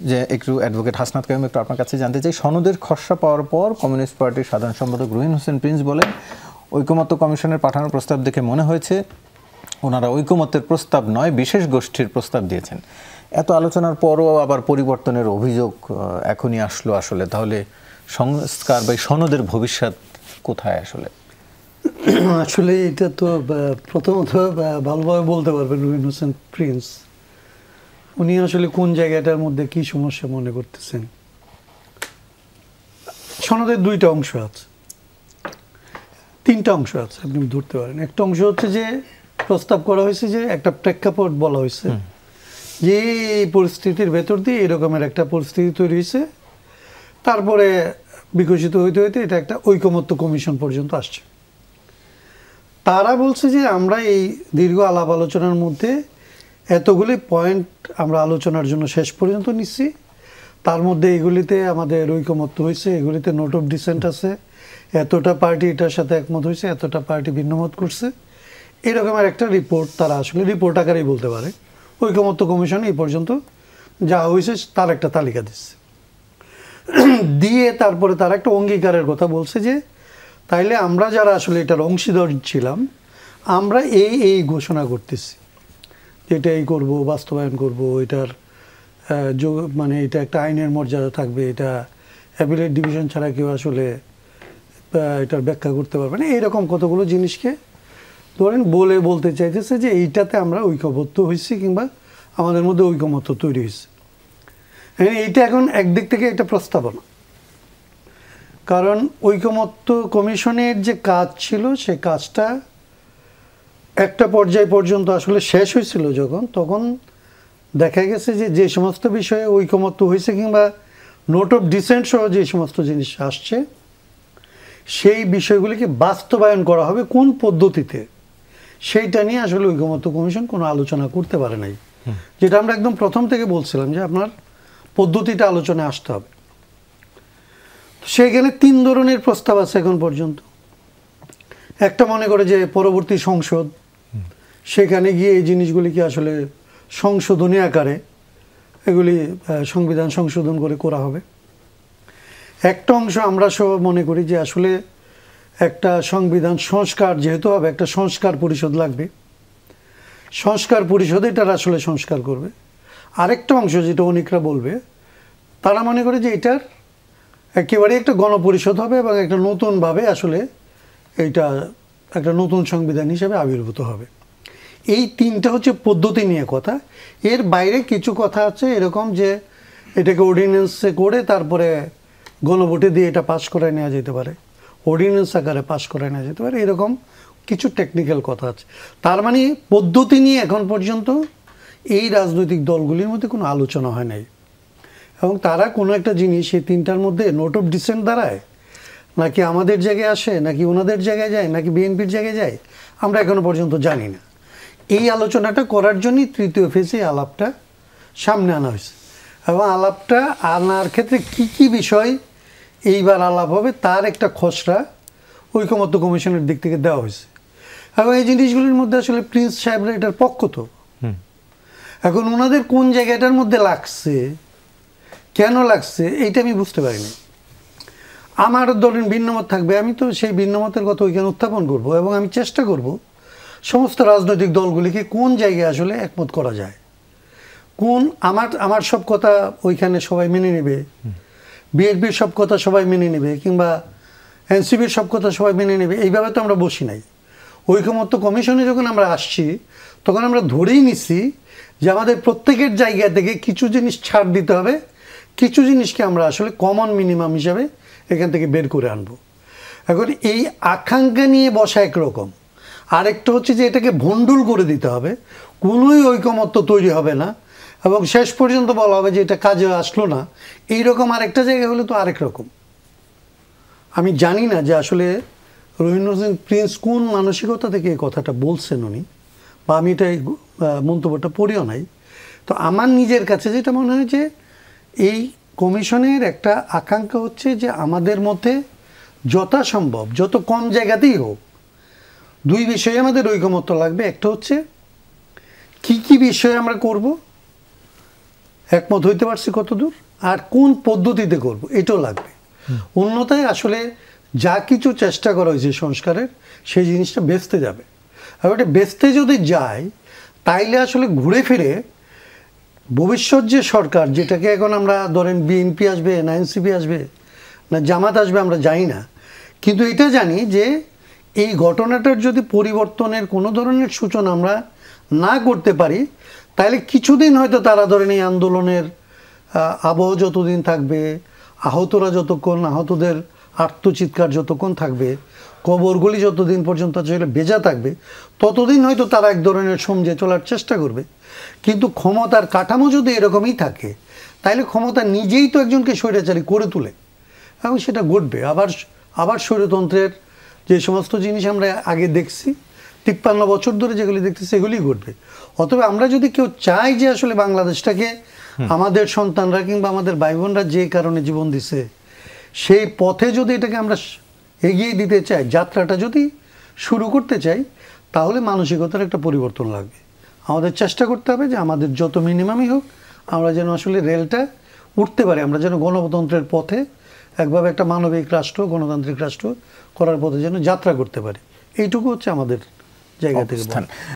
যে একটু অ্যাডভোকেট হাসনাত কাইম একটু আপনার কাছে জানতে চাই, সনদের খসড়া পাওয়ার পর কমিউনিস্ট পার্টির সাধারণ সম্পাদক রুহিন হোসেন প্রিন্স বলেন, ঐকমত্য কমিশনের পাঠানোর প্রস্তাব দেখে মনে হয়েছে ওনারা ঐকমত্যের প্রস্তাব নয় বিশেষ গোষ্ঠীর প্রস্তাব দিয়েছেন। এত আলোচনার পরও আবার পরিবর্তনের অভিযোগ এখনই আসলো, আসলে তাহলে সংস্কার বা সনদের ভবিষ্যৎ কোথায় আসলে? আসলে এটা তো প্রথমত ভালোভাবে বলতে পারবেন রুহিন হোসেন প্রিন্স, উনি আসলে কোন জায়গাটার মধ্যে কি সমস্যা মনে করতেছেন। সনদের দুইটা অংশ আছে, তিনটা অংশ আছে আপনি ধরতে পারেন। একটা অংশ হচ্ছে যে প্রস্তাব করা হয়েছে, যে একটা প্রেক্ষাপট বলা হয়েছে যে এই পরিস্থিতির ভেতর দিয়ে এরকমের একটা পরিস্থিতি তৈরি হয়েছে, তারপরে বিকশিত হইতে হইতে এটা একটা ঐকমত্য কমিশন পর্যন্ত আসছে। তারা বলছে যে আমরা এই দীর্ঘ আলাপ আলোচনার মধ্যে এতগুলি পয়েন্ট আমরা আলোচনার জন্য শেষ পর্যন্ত নিচ্ছি, তার মধ্যে এগুলিতে আমাদের ঐকমত্য হয়েছে, এগুলিতে নোট অফ ডিসেন্ট আছে, এতটা পার্টি এটার সাথে একমত হয়েছে, এতটা পার্টি ভিন্নমত করছে, এরকমের একটা রিপোর্ট তারা আসলে রিপোর্ট আকারেই বলতে পারে। ঐকমত্য কমিশন এই পর্যন্ত যা হয়েছে তার একটা তালিকা দিচ্ছে, দিয়ে তারপরে তারা একটা অঙ্গীকারের কথা বলছে যে তাইলে আমরা যারা আসলে এটার অংশীদার ছিলাম আমরা এই ঘোষণা করতেছি, এটা এই করবো, বাস্তবায়ন করব, এটার মানে এটা একটা আইনের মর্যাদা থাকবে, এটা অ্যাপিলেট ডিভিশন ছাড়া কেউ আসলে এটার ব্যাখ্যা করতে পারবে না, এইরকম কতগুলো জিনিসকে ধরেন বলতে চাইতেছে যে এইটাতে আমরা ঐক্যবদ্ধ হয়েছি কিংবা আমাদের মধ্যে ঐকমত্য তৈরি হয়েছে। এইটা এখন একদিক থেকে একটা প্রস্তাবনা, কারণ ঐকমত্য কমিশনের যে কাজ ছিল সে কাজটা একটা পর্যায় পর্যন্ত আসলে শেষ হয়েছিল যখন, তখন দেখা গেছে যে যে সমস্ত বিষয়ে ঐকমত্য হয়েছে কিংবা নোট অফ ডিসেন্ট সহ যে সমস্ত জিনিস আসছে সেই বিষয়গুলিকে বাস্তবায়ন করা হবে কোন পদ্ধতিতে, সেইটা নিয়ে আসলে ঐকমত্য কমিশন কোনো আলোচনা করতে পারে নাই। যেটা আমরা একদম প্রথম থেকে বলছিলাম যে আপনার পদ্ধতিটা আলোচনায় আসতে হবে। সেখানে তিন ধরনের প্রস্তাব আছে এখন পর্যন্ত। একটা মনে করে যে পরবর্তী সংসদ, সেখানে গিয়ে এই জিনিসগুলিকে আসলে সংশোধনী আকারে এগুলি সংবিধান সংশোধন করে করা হবে। একটা অংশ আমরা সব মনে করি যে আসলে একটা সংবিধান সংস্কার যেহেতু হবে, একটা সংস্কার পরিষদ লাগবে, সংস্কার পরিষদ এটার আসলে সংস্কার করবে। আরেকটা অংশ যেটা অনেকরা বলবে, তারা মনে করে যে এটার একেবারে একটা গণপরিষদ হবে এবং একটা নতুনভাবে আসলে এইটা একটা নতুন সংবিধান হিসেবে আবির্ভূত হবে। এই তিনটা হচ্ছে পদ্ধতি নিয়ে কথা। এর বাইরে কিছু কথা আছে এরকম যে এটাকে অর্ডিন্যান্সে করে তারপরে গণভোটে দিয়ে এটা পাশ করায় নেওয়া যেতে পারে, অর্ডিন্যান্স আকারে পাশ করায় নেওয়া যেতে পারে, এরকম কিছু টেকনিক্যাল কথা আছে। তার মানে পদ্ধতি নিয়ে এখন পর্যন্ত এই রাজনৈতিক দলগুলির মধ্যে কোনো আলোচনা হয় নাই, এবং তারা কোনো একটা জিনিস এই তিনটার মধ্যে নোট অফ ডিসেন্ট দাঁড়ায় নাকি আমাদের জায়গায় আসে নাকি ওনাদের জায়গায় যায় নাকি বিএনপির জায়গায় যায় আমরা এখনো পর্যন্ত জানি না। এই আলোচনাটা করার জন্যই তৃতীয় ফেজে আলাপটা সামনে আনা হয়েছে, এবং আলাপটা আনার ক্ষেত্রে কি কি বিষয় এইবার আলাপ হবে তার একটা খসড়া ঐকমত্য কমিশনের দিক থেকে দেওয়া হয়েছে। এবং এই জিনিসগুলির মধ্যে আসলে প্রিন্স সাহেবরা এটার পক্ষ তো, এখন ওনাদের কোন জায়গাটার মধ্যে লাগছে, কেন লাগছে এইটা আমি বুঝতে পারিনি। আমার ধরেন ভিন্নমত থাকবে, আমি তো সেই ভিন্নমতের কথা ওইখানে উত্থাপন করব এবং আমি চেষ্টা করব সমস্ত রাজনৈতিক দলগুলিকে কোন জায়গায় আসলে একমত করা যায়, কোন আমার সব কথা ওইখানে সবাই মেনে নেবে, বিএনপির সব কথা সবাই মেনে নেবে কিংবা এনসিপির সব কথা সবাই মেনে নেবে, এইভাবে তো আমরা বসি নাই। ঐকমত্য কমিশনে যখন আমরা আসছি তখন আমরা ধরেই নিচ্ছি যে আমাদের প্রত্যেকের জায়গা থেকে কিছু জিনিস ছাড় দিতে হবে, কিছু জিনিসকে আমরা আসলে কমন মিনিমাম হিসাবে এখান থেকে বের করে আনবো। এখন এই আকাঙ্ক্ষা নিয়ে বসা একরকম, আরেকটা হচ্ছে যে এটাকে ভণ্ডুল করে দিতে হবে, কোনোই ঐকমত্য তৈরি হবে না এবং শেষ পর্যন্ত বলা হবে যে এটা কাজে আসলো না, এইরকম আরেকটা জায়গা হলে তো আরেক রকম। আমি জানি না যে আসলে রুহিন হোসেন প্রিন্স কোন মানসিকতা থেকে এই কথাটা বলছেন উনি, বা আমি এটা মন্তব্যটা পড়িও নাই। তো আমার নিজের কাছে যেটা মনে হয় যে এই কমিশনের একটা আকাঙ্ক্ষা হচ্ছে যে আমাদের মধ্যে যথাসম্ভব যত কম জায়গাতেই হোক দুই বিষয়ে আমাদের ঐকমত্য লাগবে। একটা হচ্ছে কি কি বিষয়ে আমরা করব, একমত হইতে পারছি কতদূর, আর কোন পদ্ধতিতে করব এটাও লাগবে। উন্নতায় আসলে যা কিছু চেষ্টা করা হয়েছে সংস্কারের, সেই জিনিসটা বেচতে যাবে। আর ওটা বেচতে যদি যায়, তাইলে আসলে ঘুরে ফিরে ভবিষ্যৎ যে সরকার, যেটাকে এখন আমরা ধরেন বিএনপি আসবে না এনসিপি আসবে না জামাত আসবে আমরা জানি না, কিন্তু এটা জানি যে এই ঘটনাটার যদি পরিবর্তনের কোনো ধরনের সূচনা আমরা না করতে পারি, তাহলে কিছুদিন হয়তো তারা ধরেন এই আন্দোলনের আবহ যতদিন থাকবে, আহতরা যতক্ষণ, আহতদের আত্মচিৎকার যতক্ষণ থাকবে, কবরগুলি যতদিন পর্যন্ত আসলে ভেজা থাকবে, ততদিন হয়তো তারা এক ধরনের সমঝে চলার চেষ্টা করবে। কিন্তু ক্ষমতার কাঠামো যদি এরকমই থাকে, তাহলে ক্ষমতা নিজেই তো একজনকে স্বৈরাচারী করে তোলে এবং সেটা ঘটবে। আবার স্বৈরতন্ত্রের যে সমস্ত জিনিস আমরা আগে দেখছি 53 বছর ধরে যেগুলি দেখতেছি সেগুলি ঘটবে। অতএব আমরা যদি কেউ চাই যে আসলে বাংলাদেশটাকে আমাদের সন্তানরা কিংবা আমাদের ভাই বোনরা যে কারণে জীবন দিছে সেই পথে যদি এটাকে আমরা এগিয়ে দিতে চাই, যাত্রাটা যদি শুরু করতে চাই, তাহলে মানসিকতার একটা পরিবর্তন লাগবে। আমাদের চেষ্টা করতে হবে যে আমাদের যত মিনিমামই হোক আমরা যেন আসলে রেলটা উঠতে পারি, আমরা যেন গণতন্ত্রের পথে একভাবে একটা মানবিক রাষ্ট্র, গণতান্ত্রিক রাষ্ট্র করার পথে যেন যাত্রা করতে পারি। এইটুকু হচ্ছে আমাদের জায়গা থেকে।